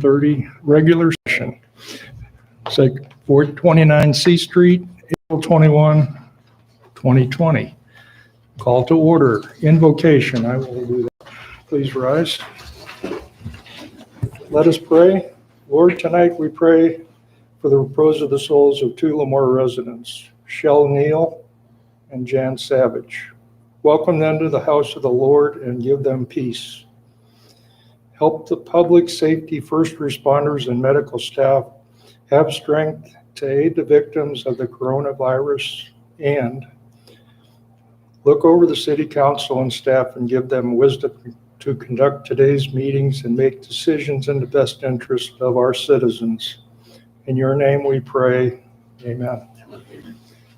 30 regular session. It's like 429 C Street, April 21, 2020. Call to order, invocation. I will do that. Please rise. Let us pray. Lord, tonight we pray for the repose of the souls of two Lemoore residents, Shell Neal and Jan Savage. Welcome them to the house of the Lord and give them peace. Help the public safety first responders and medical staff have strength to aid the victims of the coronavirus, and look over the city council and staff and give them wisdom to conduct today's meetings and make decisions in the best interest of our citizens. In your name we pray, amen.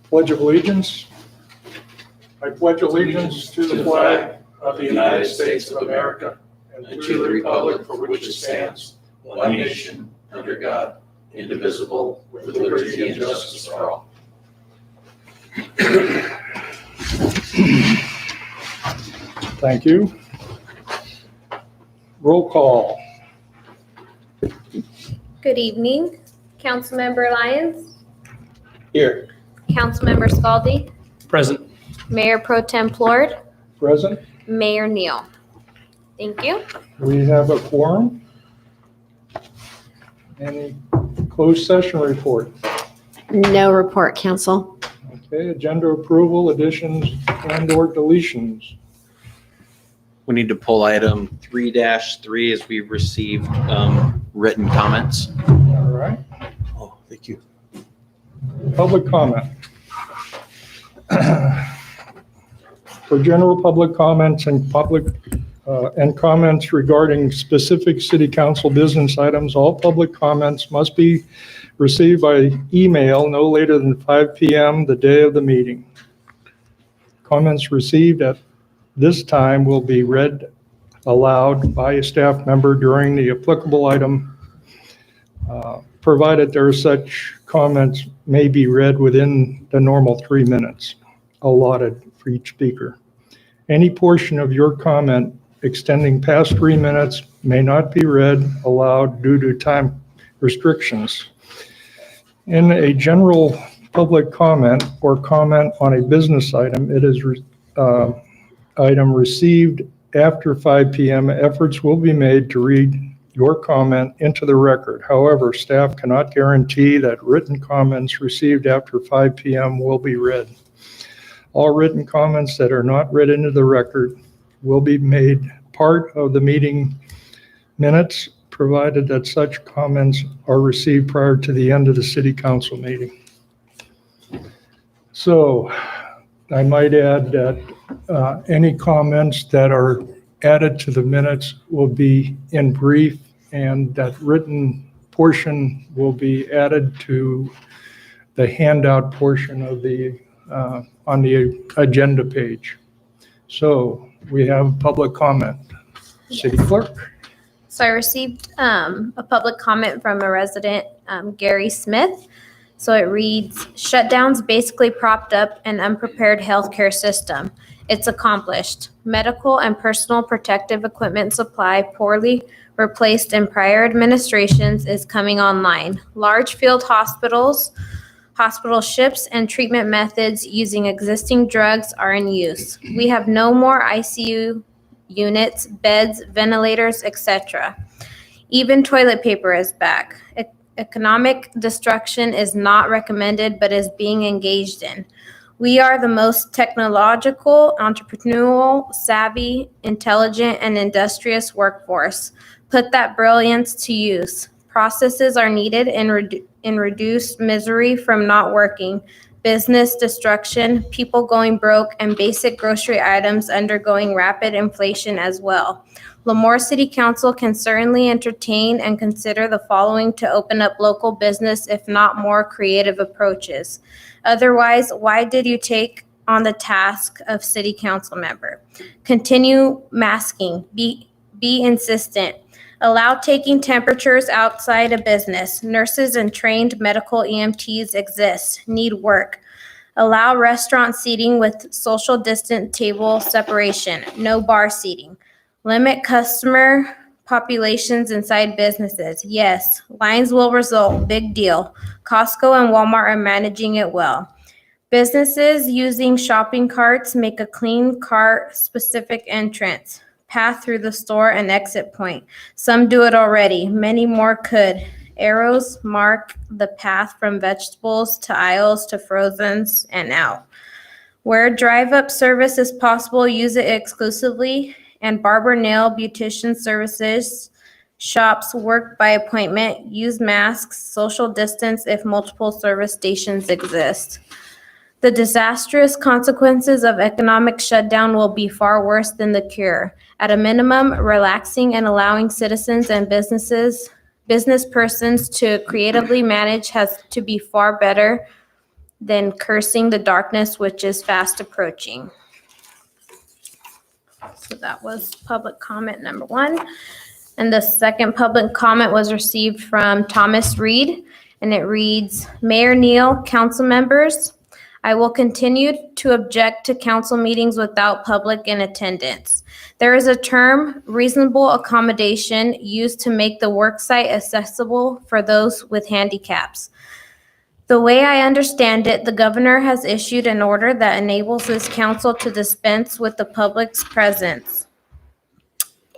Pledge of allegiance. I pledge allegiance to the flag of the United States of America and to the republic for which it stands, one nation, under God, indivisible, with liberty and justice for all. Thank you. Roll call. Good evening. Councilmember Lyons, Here. Councilmember Scaldi, Present. Mayor Pro Tem Plord, Present. Mayor Neal. Thank you. We have a quorum. Any closed session report? No report, council. Okay, agenda approval, additions and/or deletions. We need to pull item 3-3 as we received written comments. All right. Oh, thank you. Public comment. For general public comments and comments regarding specific city council business items, all public comments must be received by email no later than 5 p.m. the day of the meeting. Comments received at this time will be read aloud by a staff member during the applicable item, provided there are such comments may be read within the normal 3 minutes allotted for each speaker. Any portion of your comment extending past 3 minutes may not be read aloud due to time restrictions. In a general public comment or comment on a business item, it is item received after 5 p.m., efforts will be made to read your comment into the record. However, staff cannot guarantee that written comments received after 5 p.m. will be read. All written comments that are not read into the record will be made part of the meeting minutes, provided that such comments are received prior to the end of the city council meeting. So I might add that any comments that are added to the minutes will be in brief, and that written portion will be added to the handout portion of the on the agenda page. So we have public comment. City Clerk. So I received a public comment from a resident, Gary Smith. So it reads, shutdowns basically propped up an unprepared healthcare system. It's accomplished. Medical and personal protective equipment supply poorly replaced in prior administrations is coming online. Large field hospitals, hospital ships, and treatment methods using existing drugs are in use. We have no more ICU units, beds, ventilators, etc. Even toilet paper is back. Economic destruction is not recommended, but is being engaged in. We are the most technological, entrepreneurial, savvy, intelligent, and industrious workforce. Put that brilliance to use. Processes are needed in reduced misery from not working, business destruction, people going broke, and basic grocery items undergoing rapid inflation as well. Lemoore City Council can certainly entertain and consider the following to open up local business, if not more creative approaches. Otherwise, why did you take on the task of city council member? Continue masking. Be insistent. Allow taking temperatures outside a business. Nurses and trained medical EMTs exist, need work. Allow restaurant seating with social distance table separation, no bar seating. Limit customer populations inside businesses. Yes, lines will result. Big deal. Costco and Walmart are managing it well. Businesses using shopping carts make a clean cart-specific entrance, path through the store, and exit point. Some do it already. Many more could. Arrows mark the path from vegetables to aisles to frozens and out. Where drive-up service is possible, use it exclusively. And barber, nail, beautician services, shops work by appointment, use masks, social distance if multiple service stations exist. The disastrous consequences of economic shutdown will be far worse than the cure. At a minimum, relaxing and allowing citizens and business persons to creatively manage has to be far better than cursing the darkness which is fast approaching. So that was public comment number 1. And the second public comment was received from Thomas Reed, and it reads, Mayor Neal, council members, I will continue to object to council meetings without public in attendance. There is a term, reasonable accommodation, used to make the worksite accessible for those with handicaps. The way I understand it, the governor has issued an order that enables this council to dispense with the public's presence.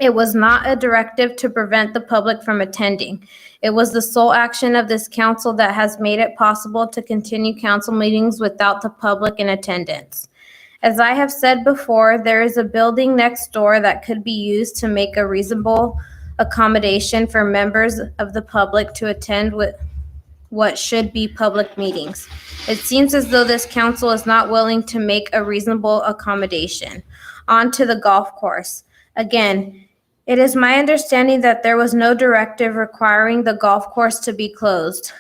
It was not a directive to prevent the public from attending. It was the sole action of this council that has made it possible to continue council meetings without the public in attendance. As I have said before, there is a building next door that could be used to make a reasonable accommodation for members of the public to attend with what should be public meetings. It seems as though this council is not willing to make a reasonable accommodation. On to the golf course. Again, it is my understanding that there was no directive requiring the golf course to be closed.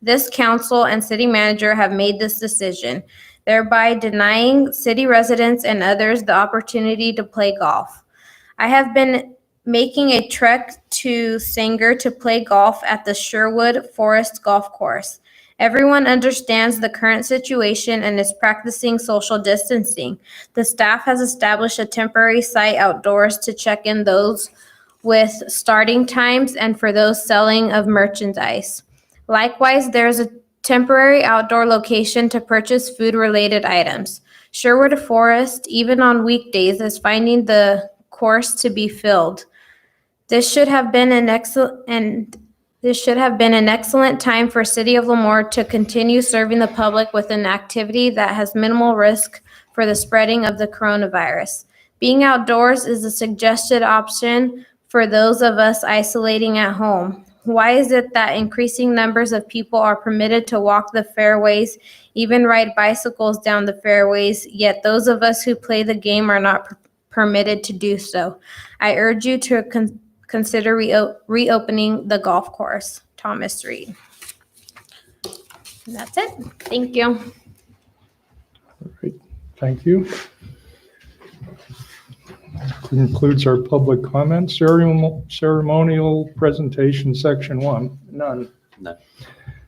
This council and city manager have made this decision, thereby denying city residents and others the opportunity to play golf. I have been making a trek to Sanger to play golf at the Sherwood Forest Golf Course. Everyone understands the current situation and is practicing social distancing. The staff has established a temporary site outdoors to check in those with starting times and for those selling of merchandise. Likewise, there is a temporary outdoor location to purchase food-related items. Sherwood Forest, even on weekdays, is finding the course to be filled. This should have been an excellent time for City of Lemoore to continue serving the public with an activity that has minimal risk for the spreading of the coronavirus. Being outdoors is a suggested option for those of us isolating at home. Why is it that increasing numbers of people are permitted to walk the fairways, even ride bicycles down the fairways, yet those of us who play the game are not permitted to do so? I urge you to consider reopening the golf course. Thomas Reed. And that's it. Thank you. All right, thank you. Concludes our public comment. Ceremonial presentation, section 1. None. None.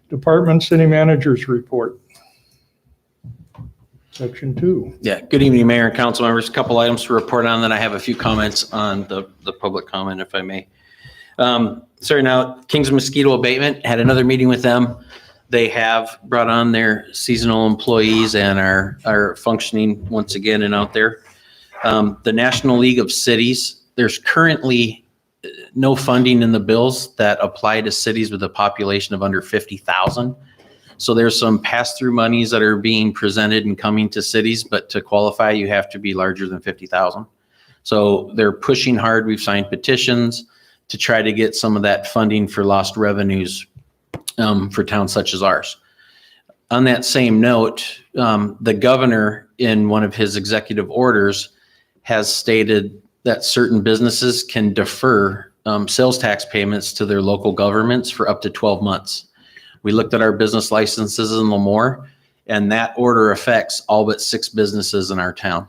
Department city managers report. Section 2. Yeah, good evening, Mayor and council members. A couple items to report on, then I have a few comments on the public comment, if I may. Starting out, King's Mosquito Abatement, had another meeting with them. They have brought on their seasonal employees and are functioning once again and out there. The National League of Cities, there's currently no funding in the bills that apply to cities with a population of under 50,000. So there's some pass-through monies that are being presented and coming to cities, but to qualify, you have to be larger than 50,000. So they're pushing hard. We've signed petitions to try to get some of that funding for lost revenues for towns such as ours. On that same note, the governor, in one of his executive orders, has stated that certain businesses can defer sales tax payments to their local governments for up to 12 months. We looked at our business licenses in Lemoore, and that order affects all but 6 businesses in our town.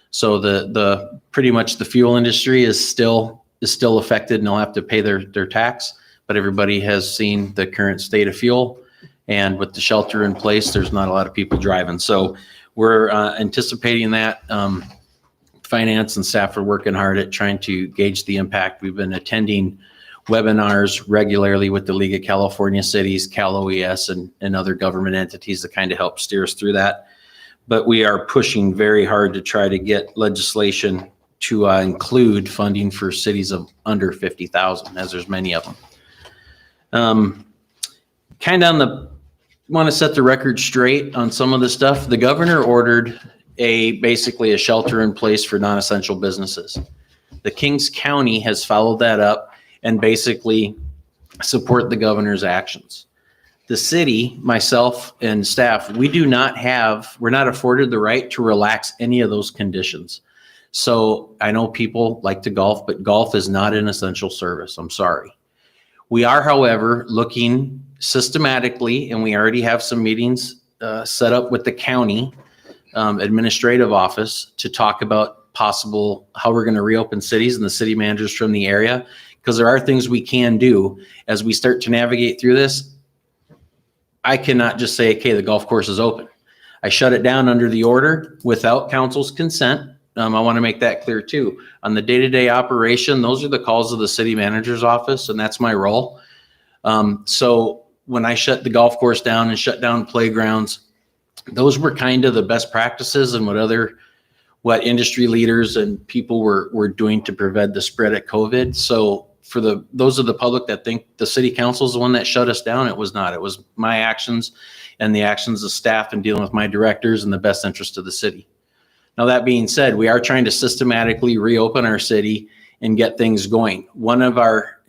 So the pretty much the fuel industry is still affected, and they'll have to pay their tax. But everybody has seen the current state of fuel, and with the shelter in place, there's not a lot of people driving. So we're anticipating that finance and staff are working hard at trying to gauge the impact. We've been attending webinars regularly with the League of California Cities, Cal OES, and other government entities to kind of help steer us through that. But we are pushing very hard to try to get legislation to include funding for cities of under 50,000, as there's many of them. Kind of want to set the record straight on some of the stuff. The governor ordered basically a shelter in place for non-essential businesses. The Kings County has followed that up and basically support the governor's actions. The city, myself and staff, we're not afforded the right to relax any of those conditions. So I know people like to golf, but golf is not an essential service. I'm sorry. We are, however, looking systematically, and we already have some meetings set up with the county administrative office to talk about possible how we're going to reopen cities and the city managers from the area, because there are things we can do as we start to navigate through this. I cannot just say, okay, the golf course is open. I shut it down under the order without council's consent. I want to make that clear too. On the day-to-day operation, those are the calls of the city manager's office, and that's my role. So when I shut the golf course down and shut down playgrounds, those were kind of the best practices and what industry leaders and people were doing to prevent the spread of COVID. So for those of the public that think the city council is the one that shut us down, it was not. It was my actions and the actions of staff in dealing with my directors in the best interest of the city. Now, that being said, we are trying to systematically reopen our city and get things going. One of our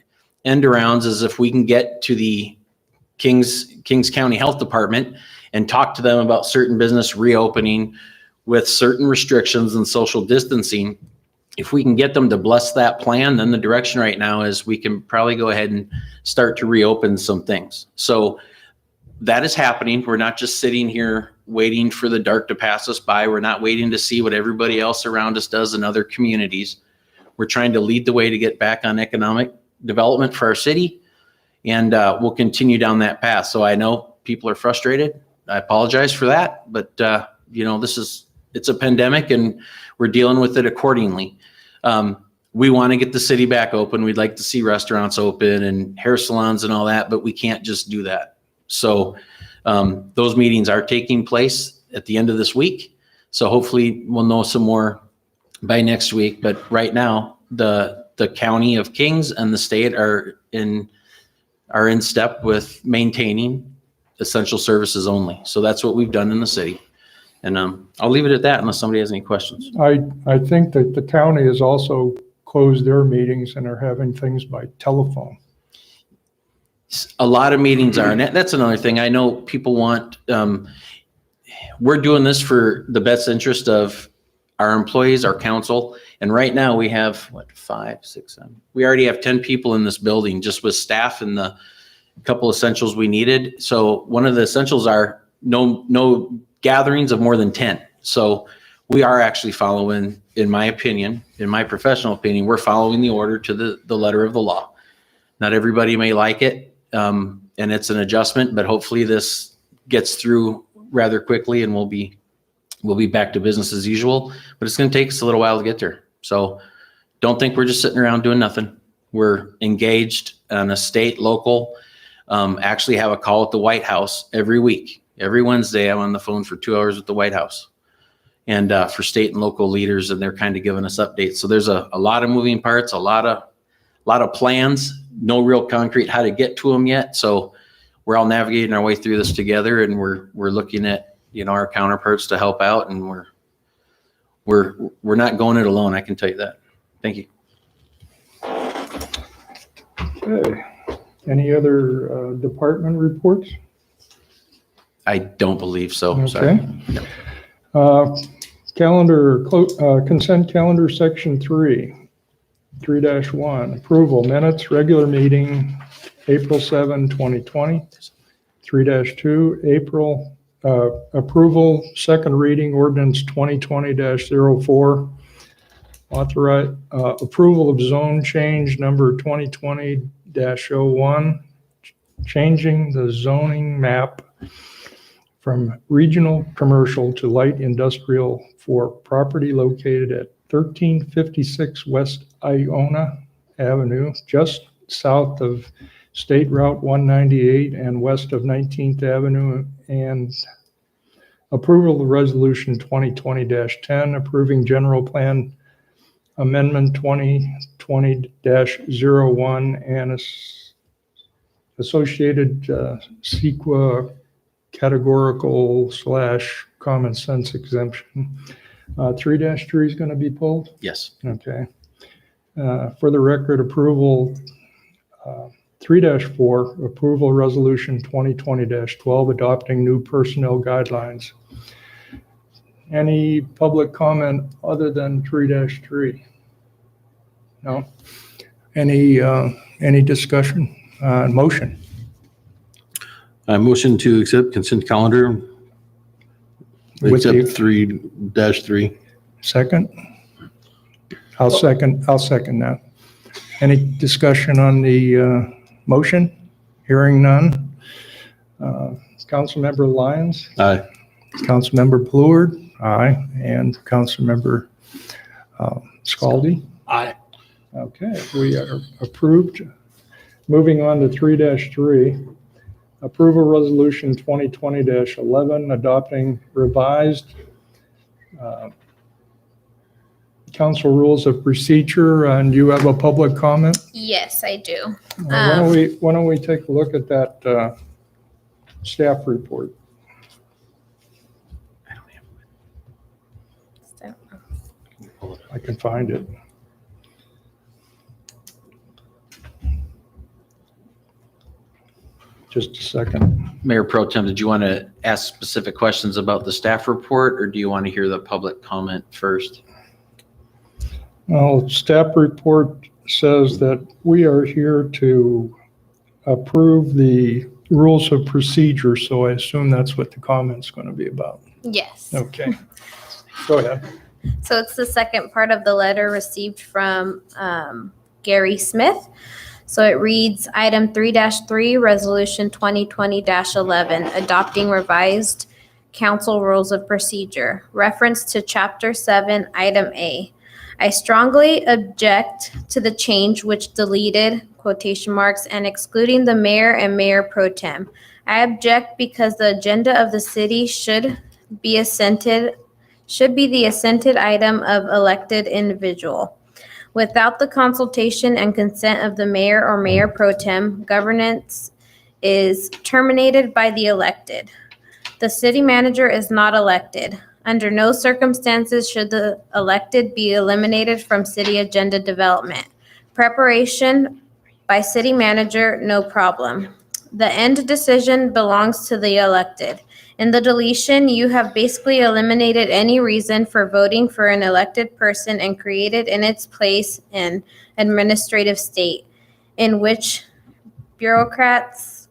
end arounds is if we can get to the Kings County Health Department and talk to them about certain business reopening with certain restrictions and social distancing. If we can get them to bless that plan, then the direction right now is we can probably go ahead and start to reopen some things. So that is happening. We're not just sitting here waiting for the dark to pass us by. We're not waiting to see what everybody else around us does in other communities. We're trying to lead the way to get back on economic development for our city, and we'll continue down that path. So I know people are frustrated. I apologize for that, but it's a pandemic and we're dealing with it accordingly. We want to get the city back open. We'd like to see restaurants open and hair salons and all that, but we can't just do that. So those meetings are taking place at the end of this week. So hopefully we'll know some more by next week. But right now, the county of Kings and the state are in step with maintaining essential services only. So that's what we've done in the city. And I'll leave it at that unless somebody has any questions. I think that the county has also closed their meetings and are having things by telephone. A lot of meetings are, and that's another thing. I know people want, we're doing this for the best interest of our employees, our council. And right now we have 5, 6, 7. We already have 10 people in this building just with staff and the couple essentials we needed. So one of the essentials are no gatherings of more than 10. So we are actually following, in my opinion, in my professional opinion, we're following the order to the letter of the law. Not everybody may like it. And it's an adjustment, but hopefully this gets through rather quickly and we'll be back to business as usual, but it's going to take us a little while to get there. So don't think we're just sitting around doing nothing. We're engaged on a state, local, actually have a call at the White House every week. Every Wednesday, I'm on the phone for 2 hours with the White House and for state and local leaders, and they're kind of giving us updates. So there's a lot of moving parts, a lot of plans, no real concrete how to get to them yet. So we're all navigating our way through this together, and we're looking at our counterparts to help out, and we're not going it alone. I can tell you that. Thank you. Okay. Any other department reports? I don't believe so. Okay. Sorry. Consent calendar section 3-1, approval minutes, regular meeting, April 7, 2020. 3-2, April, approval, second reading, ordinance 2020-04. Authorize, approval of zone change number 2020-01, changing the zoning map from regional commercial to light industrial for property located at 1356 West Iona Avenue, just south of State Route 198 and west of 19th Avenue, and approval of resolution 2020-10, approving general plan amendment 2020-01 and associated CEQA categorical / common sense exemption. 3-3 is going to be pulled? Yes. Okay. For the record, approval 3-4, approval resolution 2020-12, adopting new personnel guidelines. Any public comment other than 3-3? No? Any discussion? Motion? I motion to accept consent calendar. With the- Except 3-3. Second? I'll second that. Any discussion on the motion? Hearing none. Councilmember Lyons? Aye. Councilmember Pleward? Aye. And Councilmember Scaldi? Aye. Okay, we are approved. Moving on to 3-3, approval resolution 2020-11, adopting revised council rules of procedure. And you have a public comment? Yes, I do. Why don't we take a look at that staff report? I can find it. Just a second. Mayor Pro Tem, did you want to ask specific questions about the staff report, or do you want to hear the public comment first? Well, staff report says that we are here to approve the rules of procedure, so I assume that's what the comment's going to be about. Yes. Okay, go ahead. So it's the second part of the letter received from Gary Smith. So it reads, item 3-3, resolution 2020-11, adopting revised council rules of procedure. Reference to chapter 7, item A. I strongly object to the change which deleted quotation marks and excluding the mayor and mayor pro tem. I object because the agenda of the city should be the assented item of elected individual. Without the consultation and consent of the mayor or mayor pro tem, governance is terminated by the elected. The city manager is not elected. Under no circumstances should the elected be eliminated from city agenda development. Preparation by city manager, no problem. The end decision belongs to the elected. In the deletion, you have basically eliminated any reason for voting for an elected person and created in its place an administrative state in which bureaucrats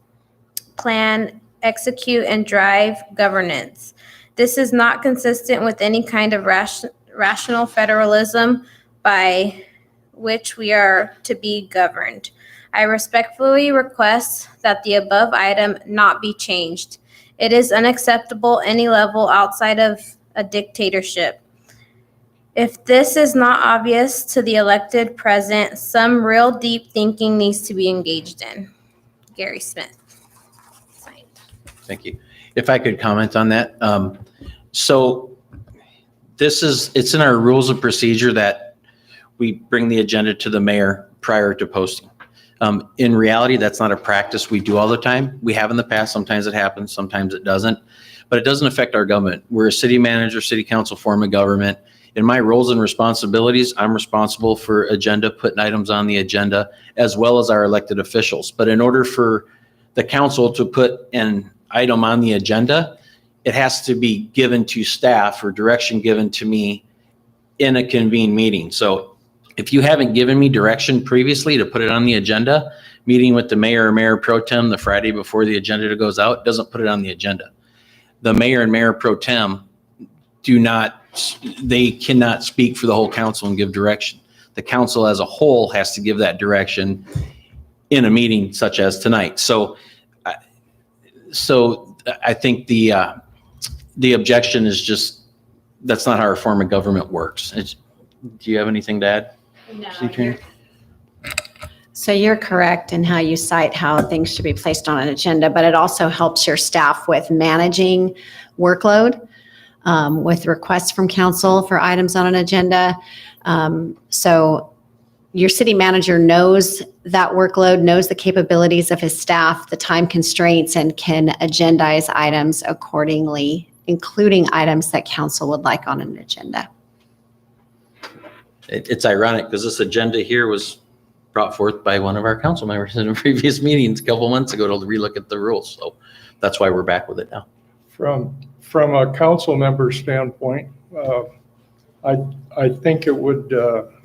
plan, execute, and drive governance. This is not consistent with any kind of rational federalism by which we are to be governed. I respectfully request that the above item not be changed. It is unacceptable any level outside of a dictatorship. If this is not obvious to the elected present, some real deep thinking needs to be engaged in. Gary Smith. Signed. Thank you. If I could comment on that. So it's in our rules of procedure that we bring the agenda to the mayor prior to posting. In reality, that's not a practice we do all the time. We have in the past. Sometimes it happens, sometimes it doesn't. But it doesn't affect our government. We're a city manager, city council form of government. In my roles and responsibilities, I'm responsible for agenda, putting items on the agenda, as well as our elected officials. But in order for the council to put an item on the agenda, it has to be given to staff or direction given to me in a convened meeting. So if you haven't given me direction previously to put it on the agenda, meeting with the mayor or mayor pro tem the Friday before the agenda goes out, doesn't put it on the agenda. The mayor and mayor pro tem they cannot speak for the whole council and give direction. The council as a whole has to give that direction in a meeting such as tonight. So I think the objection is just, that's not how our form of government works. Do you have anything to add? City Attorney? So you're correct in how you cite how things should be placed on an agenda, but it also helps your staff with managing workload, with requests from council for items on an agenda. So your city manager knows that workload, knows the capabilities of his staff, the time constraints, and can agendize items accordingly, including items that council would like on an agenda. It's ironic because this agenda here was brought forth by one of our council members in a previous meetings a couple months ago to relook at the rules. So that's why we're back with it now. From a council member standpoint, I think it would delay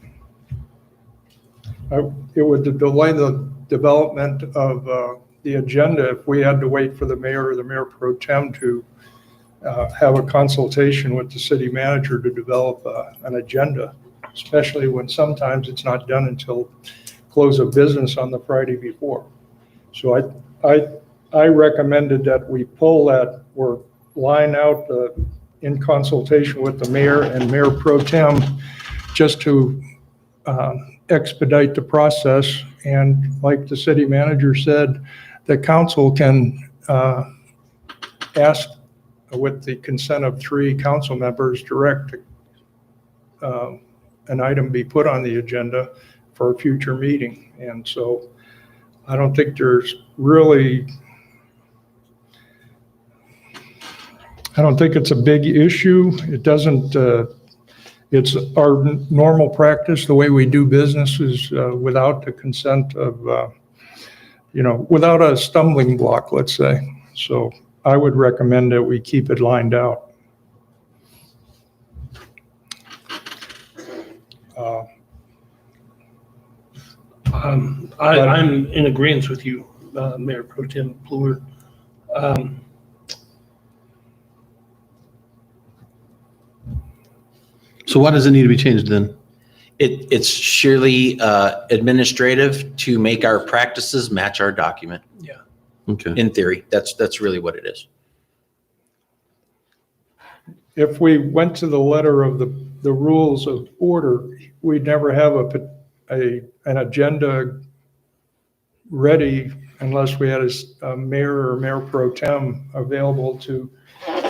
the development of the agenda if we had to wait for the mayor or the mayor pro tem to have a consultation with the city manager to develop an agenda, especially when sometimes it's not done until close of business on the Friday before. So I recommended that we pull that or line out in consultation with the mayor and mayor pro tem just to expedite the process. And like the city manager said, the council can ask, with the consent of 3 council members, direct an item be put on the agenda for a future meeting. And so I don't think there's really, I don't think it's a big issue. It doesn't, it's our normal practice. The way we do business is without the consent of, without a stumbling block, let's say. So I would recommend that we keep it lined out. I'm in agreement with you, Mayor Pro Tem Plur. So why does it need to be changed then? It's surely administrative to make our practices match our document. Yeah. Okay. In theory, that's really what it is. If we went to the letter of the rules of order, we'd never have an agenda ready unless we had a mayor or mayor pro tem available to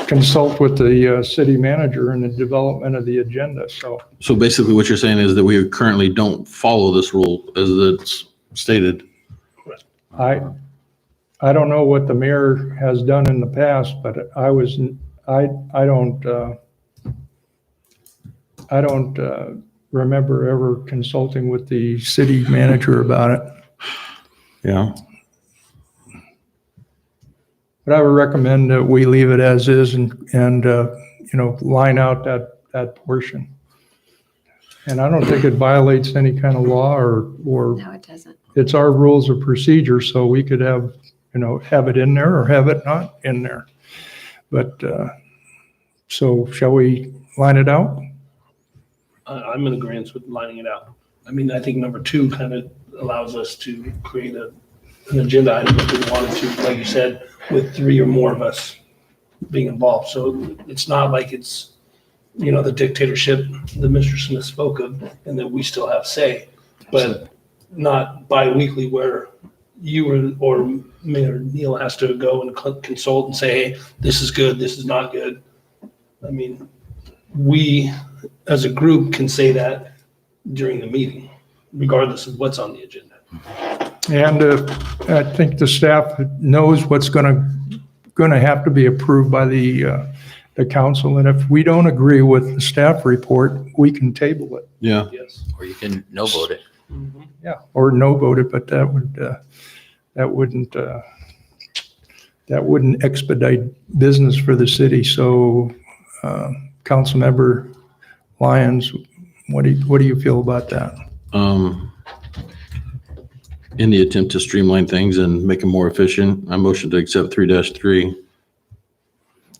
consult with the city manager in the development of the agenda. So basically what you're saying is that we currently don't follow this rule as it's stated. I don't know what the mayor has done in the past, but I don't remember ever consulting with the city manager about it. Yeah. But I would recommend that we leave it as is and line out that portion. And I don't think it violates any kind of law or No, it doesn't. it's our rules of procedure, so we could have it in there or have it not in there. But, so shall we line it out? I'm in agreement with lining it out. I mean, I think number 2 kind of allows us to create an agenda item if we wanted to, like you said, with 3 or more of us being involved. So it's not like it's, the dictatorship that Mr. Smith spoke of and that we still have say, but not bi-weekly where you or Mayor Neal has to go and consult and say, hey, this is good, this is not good. I mean, we as a group can say that during the meeting, regardless of what's on the agenda. And I think the staff knows what's going to have to be approved by the council. And if we don't agree with the staff report, we can table it. Yeah. Yes. Or you can no vote it. Yeah, or no vote it, but that wouldn't expedite business for the city. So, Councilmember Lyons, what do you feel about that? In the attempt to streamline things and make them more efficient, I motion to accept 3-3.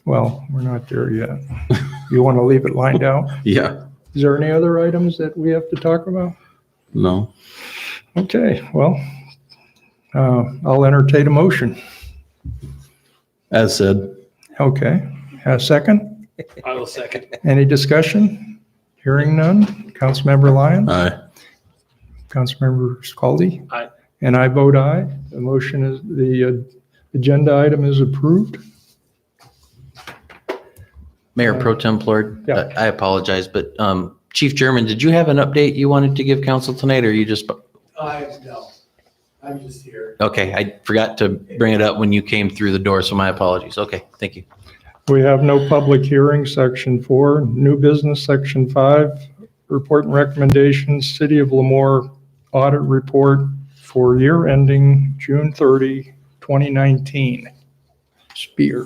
Well, we're not there yet. You want to leave it lined out? Yeah. Is there any other items that we have to talk about? No. Okay, well, I'll entertain a motion. As said. Okay, a second? I will second. Any discussion? Hearing none. Councilmember Lyons? Aye. Councilmember Scaldi? Aye. And I vote aye. The agenda item is approved. Mayor Pro Tem Lord, Yeah. I apologize, but Chief German, did you have an update you wanted to give council tonight, or you just? No, I'm just here. Okay, I forgot to bring it up when you came through the door, so my apologies. Okay, thank you. We have no public hearing, section 4. New business, section 5. Report and recommendations, City of Lemoore audit report for year ending June 30, 2019. Spear.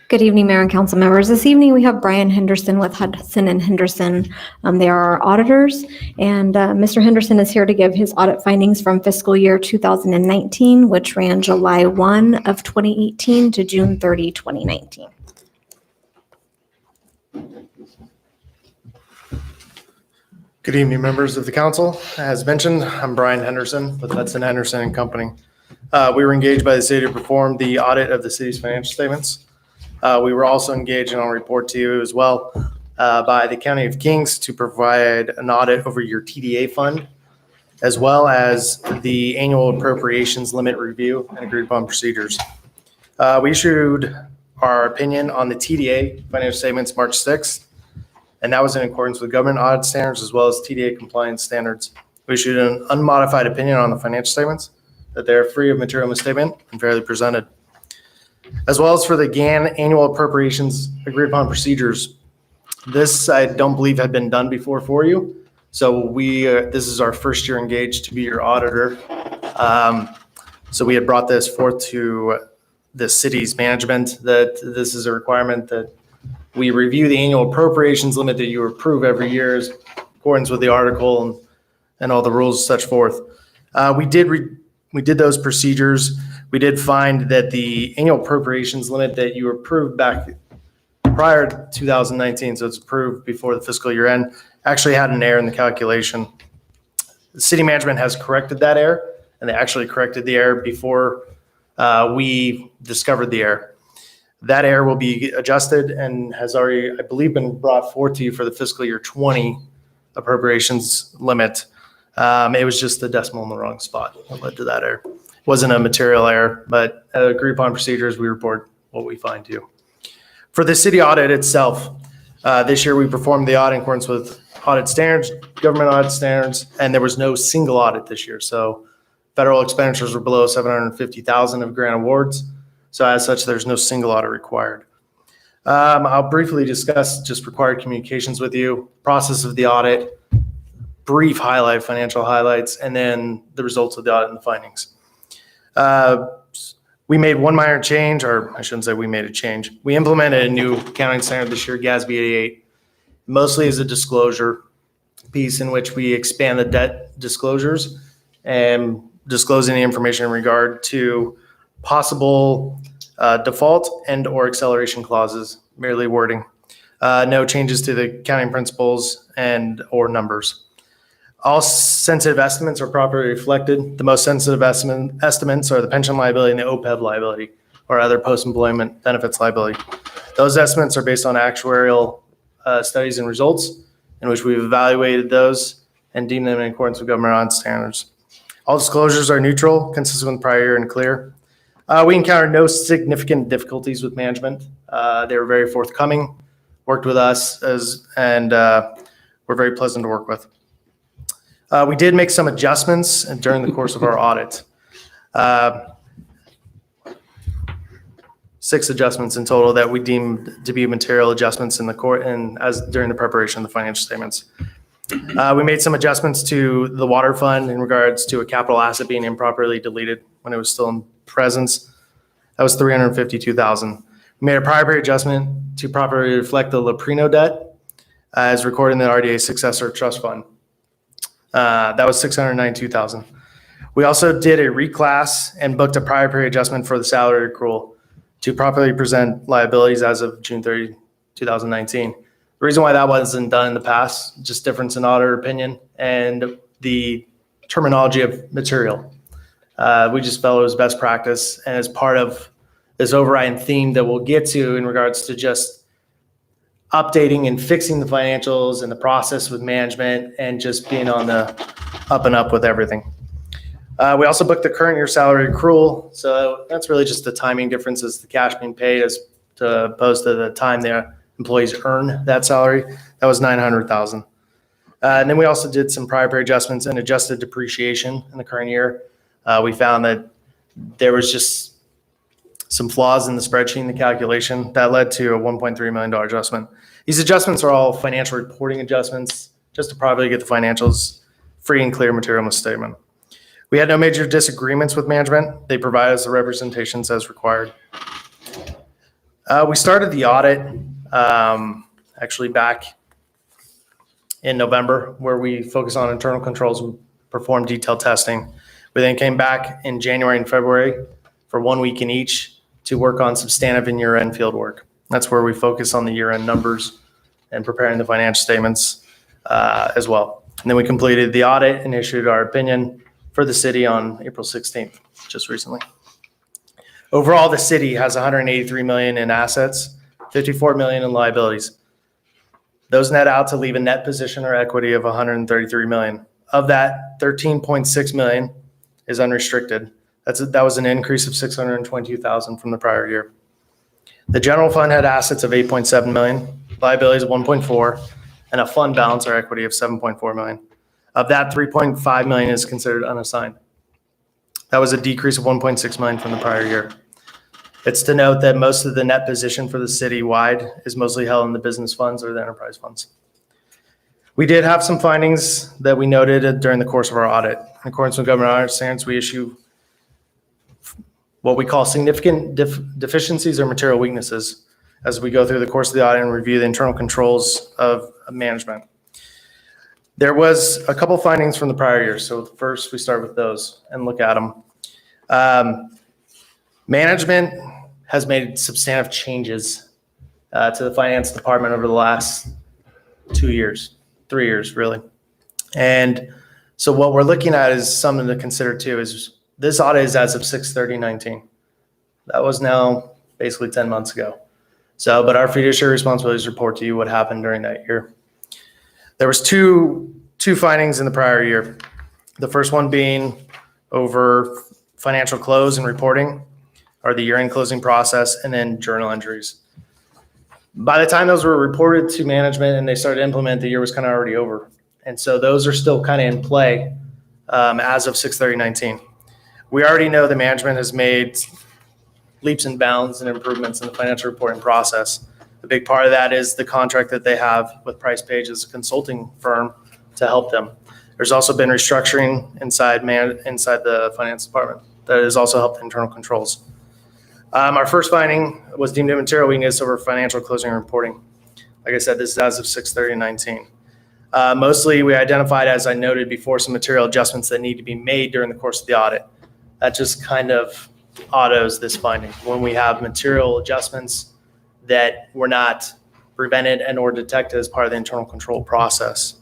Good evening, Mayor and Council members. This evening, we have Brian Henderson with Hudson and Henderson. They are our auditors, and Mr. Henderson is here to give his audit findings from fiscal year 2019, which ran July 1 of 2018 to June 30, 2019. Good evening, members of the council. As mentioned, I'm Brian Henderson with Hudson Henderson and Company. We were engaged by the city to perform the audit of the city's financial statements. We were also engaged in a report to you as well by the County of Kings to provide an audit over your TDA fund, as well as the annual appropriations limit review and agreed upon procedures. We issued our opinion on the TDA financial statements March 6th, and that was in accordance with government audit standards as well as TDA compliance standards. We issued an unmodified opinion on the financial statements, that they're free of material misstatement and fairly presented. As well as for the GAN annual appropriations agreed upon procedures. This I don't believe had been done before for you. So this is our first year engaged to be your auditor. So we had brought this forth to the city's management that this is a requirement that we review the annual appropriations limit that you approve every year in accordance with the article and all the rules such forth. We did those procedures. We did find that the annual appropriations limit that you approved back prior to 2019, so it's approved before the fiscal year end, actually had an error in the calculation. The city management has corrected that error, and they actually corrected the error before we discovered the error. That error will be adjusted and has already, I believe, been brought forth to you for the fiscal year 20 appropriations limit. It was just the decimal in the wrong spot that led to that error. It wasn't a material error, but agreed upon procedures, we report what we find to you. For the city audit itself, this year we performed the audit in accordance with audit standards, government audit standards, and there was no single audit this year. So federal expenditures were below $750,000 of grant awards. So as such, there's no single audit required. I'll briefly discuss just required communications with you, process of the audit, brief highlight, financial highlights, and then the results of the audit and the findings. We made one minor change, or I shouldn't say we made a change. We implemented a new accounting standard this year, GASB 88, mostly as a disclosure piece in which we expand the debt disclosures and disclosing the information in regard to possible default and or acceleration clauses, merely wording. No changes to the accounting principles and or numbers. All sensitive estimates are properly reflected. The most sensitive estimates are the pension liability and the OPEB liability, or other post-employment benefits liability. Those estimates are based on actuarial studies and results in which we've evaluated those and deemed them in accordance with government audit standards. All disclosures are neutral, consistent with prior year, and clear. We encountered no significant difficulties with management. They were very forthcoming, worked with us, and were very pleasant to work with. We did make some adjustments during the course of our audit. 6 adjustments in total that we deemed to be material adjustments in the court and as during the preparation of the financial statements. We made some adjustments to the water fund in regards to a capital asset being improperly deleted when it was still in presence. That was $352,000. We made a prior adjustment to properly reflect the Leprino debt as recorded in the RDA successor trust fund. That was $692,000. We also did a reclass and booked a prior period adjustment for the salary accrual to properly present liabilities as of June 30, 2019. The reason why that wasn't done in the past, just difference in auditor opinion and the terminology of material. We just felt it was best practice, and as part of this overriding theme that we'll get to in regards to just updating and fixing the financials and the process with management and just being on the up and up with everything. We also booked the current year salary accrual. So that's really just the timing differences, the cash being paid as opposed to the time the employees earn that salary. That was $900,000. And then we also did some prior period adjustments and adjusted depreciation in the current year. We found that there was just some flaws in the spreadsheet and the calculation that led to a $1.3 million adjustment. These adjustments are all financial reporting adjustments just to properly get the financials free and clear material misstatement. We had no major disagreements with management. They provided us the representations as required. We started the audit actually back in November, where we focused on internal controls and performed detailed testing. We then came back in January and February for 1 week in each to work on substantive and year-end field work. That's where we focus on the year-end numbers and preparing the financial statements as well. And then we completed the audit and issued our opinion for the city on April 16th, just recently. Overall, the city has $183 million in assets, $54 million in liabilities. Those net out to leave a net position or equity of $133 million. Of that, $13.6 million is unrestricted. That was an increase of $622,000 from the prior year. The general fund had assets of $8.7 million, liabilities of $1.4, and a fund balance or equity of $7.4 million. Of that, $3.5 million is considered unassigned. That was a decrease of $1.6 million from the prior year. It's to note that most of the net position for the city-wide is mostly held in the business funds or the enterprise funds. We did have some findings that we noted during the course of our audit. In accordance with government audit standards, we issue what we call significant deficiencies or material weaknesses as we go through the course of the audit and review the internal controls of management. There was a couple findings from the prior year. So first we start with those and look at them. Management has made substantive changes to the finance department over the last 2 years, 3 years really. And so what we're looking at is something to consider too, is this audit is as of 6/30/19. That was now basically 10 months ago. So, but our fiduciary responsibilities report to you what happened during that year. There was two findings in the prior year. The first one being over financial close and reporting, or the year-end closing process, and then journal entries. By the time those were reported to management and they started to implement, the year was kind of already over. And so those are still kind of in play as of 6/30/19. We already know the management has made leaps and bounds and improvements in the financial reporting process. A big part of that is the contract that they have with PricePage as a consulting firm to help them. There's also been restructuring inside the finance department that has also helped internal controls. Our first finding was deemed a material weakness over financial closing and reporting. Like I said, this is as of 6/30/19. Mostly we identified, as I noted before, some material adjustments that need to be made during the course of the audit. That just kind of autos this finding. When we have material adjustments that were not prevented and or detected as part of the internal control process.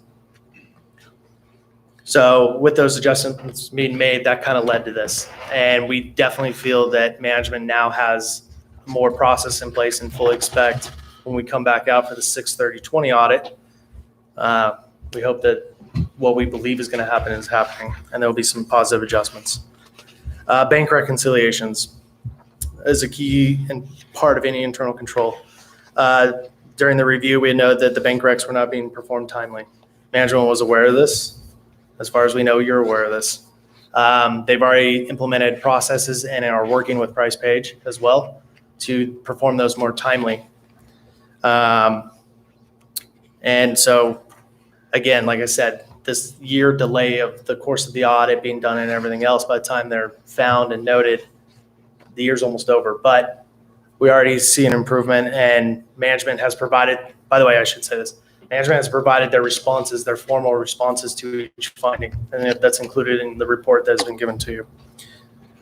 So with those adjustments being made, that kind of led to this. And we definitely feel that management now has more process in place and fully expect when we come back out for the 6/30/20 audit, we hope that what we believe is going to happen is happening, and there will be some positive adjustments. Bank reconciliations is a key and part of any internal control. During the review, we noted that the bank recs were not being performed timely. Management was aware of this. As far as we know, you're aware of this. They've already implemented processes and are working with PricePage as well to perform those more timely. And so, again, like I said, this year delay of the course of the audit being done and everything else, by the time they're found and noted, the year's almost over. But we already see an improvement, and management has provided, by the way, I should say this, management has provided their responses, their formal responses to each finding, and that's included in the report that has been given to you.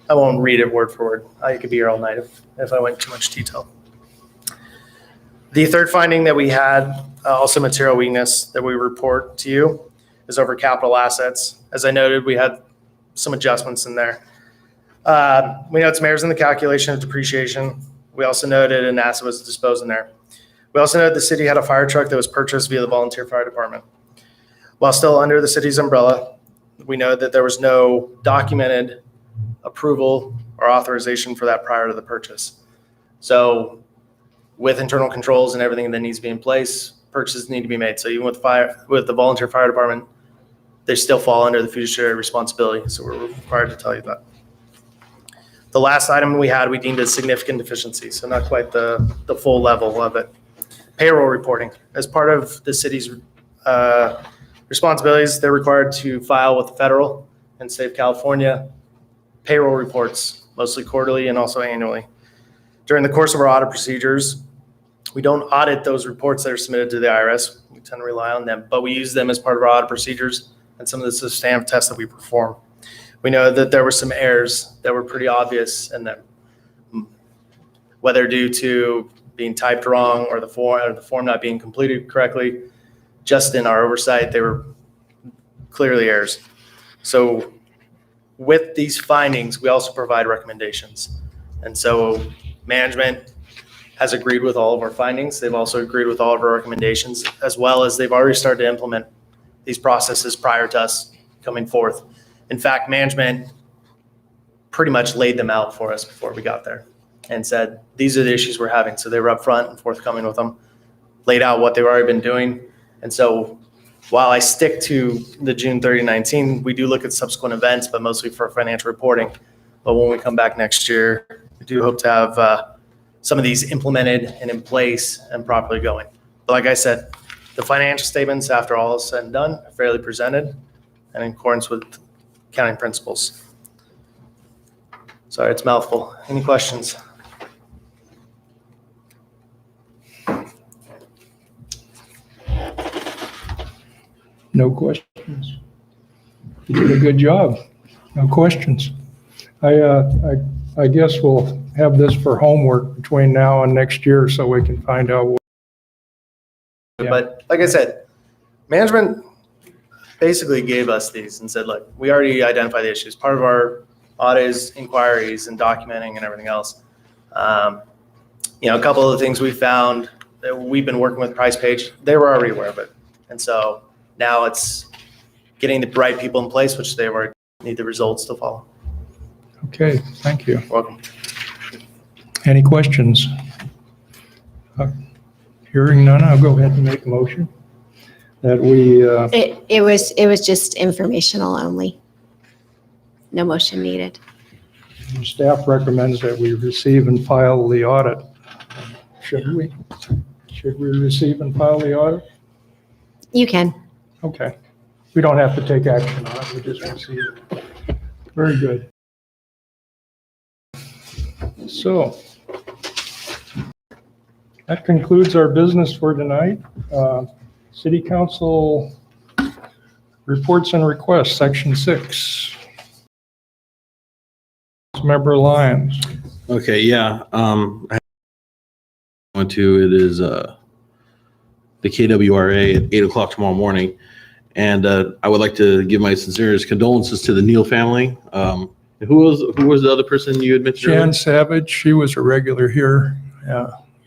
I won't read it word for word. I could be here all night if I went too much detail. The third finding that we had, also material weakness that we report to you, is over capital assets. As I noted, we had some adjustments in there. We note some errors in the calculation of depreciation. We also noted an asset was disposed in there. We also noted the city had a fire truck that was purchased via the volunteer fire department. While still under the city's umbrella, we know that there was no documented approval or authorization for that prior to the purchase. So with internal controls and everything that needs to be in place, purchases need to be made. So even with the volunteer fire department, they still fall under the fiduciary responsibility. So we're required to tell you that. The last item we deemed as significant deficiency. So not quite the full level of it. Payroll reporting. As part of the city's responsibilities, they're required to file with the federal and state of California payroll reports, mostly quarterly and also annually. During the course of our audit procedures, we don't audit those reports that are submitted to the IRS. We tend to rely on them, but we use them as part of our audit procedures and some of the substantive tests that we perform. We know that there were some errors that were pretty obvious, and that whether due to being typed wrong or the form not being completed correctly, just in our oversight, they were clearly errors. So with these findings, we also provide recommendations. And so management has agreed with all of our findings. They've also agreed with all of our recommendations, as well as they've already started to implement these processes prior to us coming forth. In fact, management pretty much laid them out for us before we got there and said, these are the issues we're having. So they were upfront and forthcoming with them, laid out what they've already been doing. And so while I stick to the June 30, 19, we do look at subsequent events, but mostly for financial reporting. But when we come back next year, we do hope to have some of these implemented and in place and properly going. But like I said, the financial statements, after all is said and done, are fairly presented and in accordance with accounting principles. Sorry, it's a mouthful. Any questions? No questions. You did a good job. No questions. I guess we'll have this for homework between now and next year so we can find out. Yeah. But like I said, management basically gave us these and said, look, we already identified the issues. Part of our audit is inquiries and documenting and everything else. A couple of the things we found that we've been working with Price Page, they were already aware of it. And so now it's getting the right people in place, which they already need the results to follow. Okay, thank you. Welcome. Any questions? Hearing none, I'll go ahead and make a motion that we, It was just informational only. No motion needed. staff recommends that we receive and file the audit. Should we? Should we receive and file the audit? You can. Okay. We don't have to take action on it, we just receive it. Very good. So that concludes our business for tonight. City Council reports and requests, Section 6. Member Lyons. Okay, yeah. I went to, it is the KWRA at 8:00 tomorrow morning. And I would like to give my sincerest condolences to the Neal family. Who was the other person you had mentioned? Jan Savage, she was a regular here.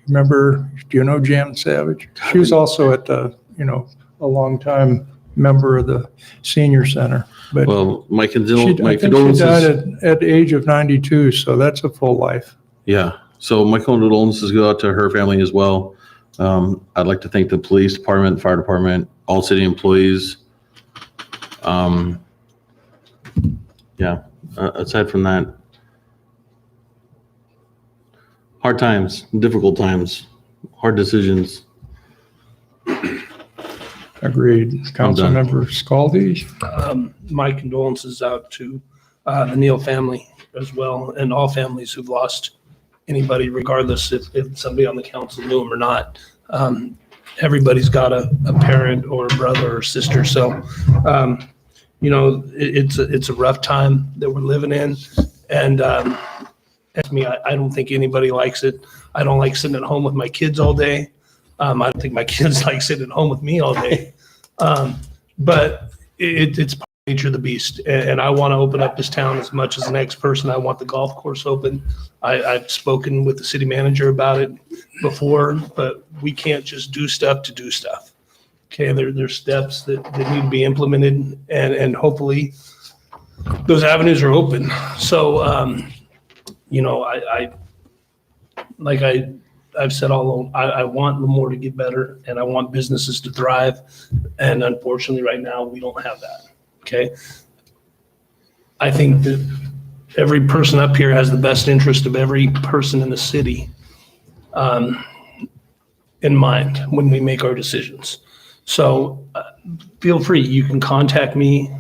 Remember, do you know Jan Savage? She was also at the, a long time member of the senior center. But Well, my I think she condolences. died at the age of 92, so that's a full life. Yeah. So my condolences go out to her family as well. I'd like to thank the police department, fire department, all city employees. Aside from that, hard times, difficult times, hard decisions. Agreed. Councilmember Scaldi? My condolences out to the Neal family as well, and all families who've lost anybody, regardless if somebody on the council knew them or not. Everybody's got a parent or a brother or sister. So, it's a rough time that we're living in. And to me, I don't think anybody likes it. I don't like sitting at home with my kids all day. I don't think my kids like sitting at home with me all day. But it's nature of the beast. And I want to open up this town as much as the next person. I want the golf course open. I've spoken with the city manager about it before, but we can't just do stuff to do stuff. Okay, there's steps that need to be implemented, and hopefully those avenues are open. So, I've said all along, I want Lemoore to get better, and I want businesses to thrive. And unfortunately, right now, we don't have that. Okay. I think that every person up here has the best interest of every person in the city in mind when we make our decisions. So feel free, you can contact me,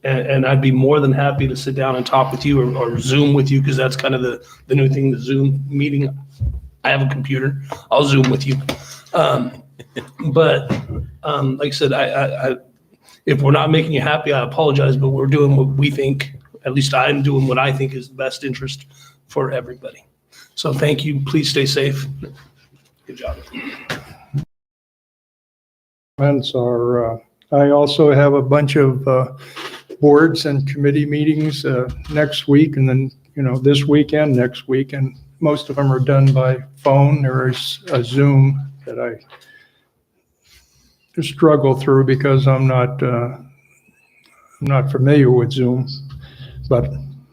and I'd be more than happy to sit down and talk with you or Zoom with you, because that's kind of the new thing, the Zoom meeting. I have a computer, I'll Zoom with you. But like I said, if we're not making you happy, I apologize, but we're doing what we think, at least I'm doing what I think is the best interest for everybody. So thank you. Please stay safe. Good job. Comments are, I also have a bunch of boards and committee meetings next week, and then, this weekend, next week, and most of them are done by phone. There is a Zoom that I struggle through because I'm not familiar with Zoom, but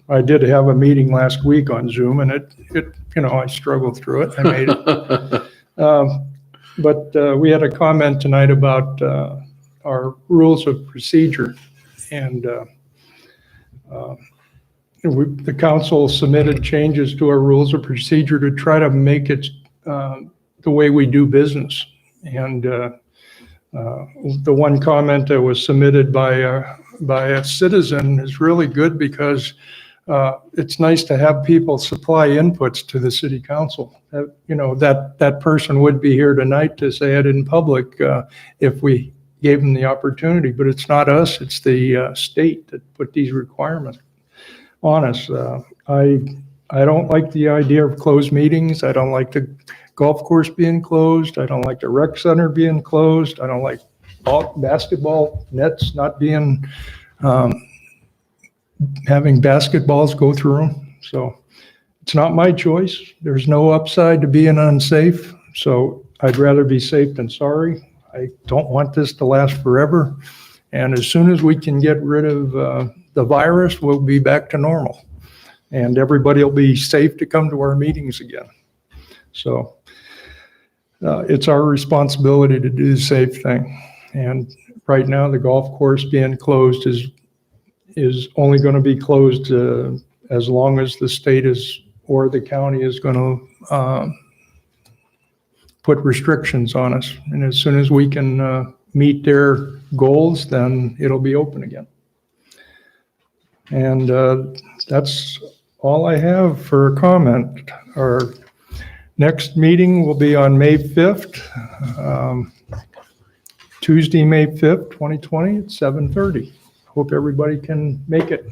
I did have a meeting last week on Zoom, and it I struggled through it. I made it. But we had a comment tonight about our rules of procedure, and the council submitted changes to our rules of procedure to try to make it the way we do business. And the one comment that was submitted by a citizen is really good, because it's nice to have people supply inputs to the city council. That person would be here tonight to say it in public if we gave them the opportunity, but it's not us, it's the state that put these requirements on us. I don't like the idea of closed meetings. I don't like the golf course being closed. I don't like the rec center being closed. I don't like basketball nets not being, having basketballs go through them. So it's not my choice. There's no upside to being unsafe. So I'd rather be safe than sorry. I don't want this to last forever. And as soon as we can get rid of the virus, we'll be back to normal. And everybody will be safe to come to our meetings again. So it's our responsibility to do the safe thing. And right now, the golf course being closed is only going to be closed as long as the state or the county is going to put restrictions on us. And as soon as we can meet their goals, then it'll be open again. And that's all I have for comment. Our next meeting will be on May 5th, Tuesday, May 5th, 2020 at 7:30. Hope everybody can make it.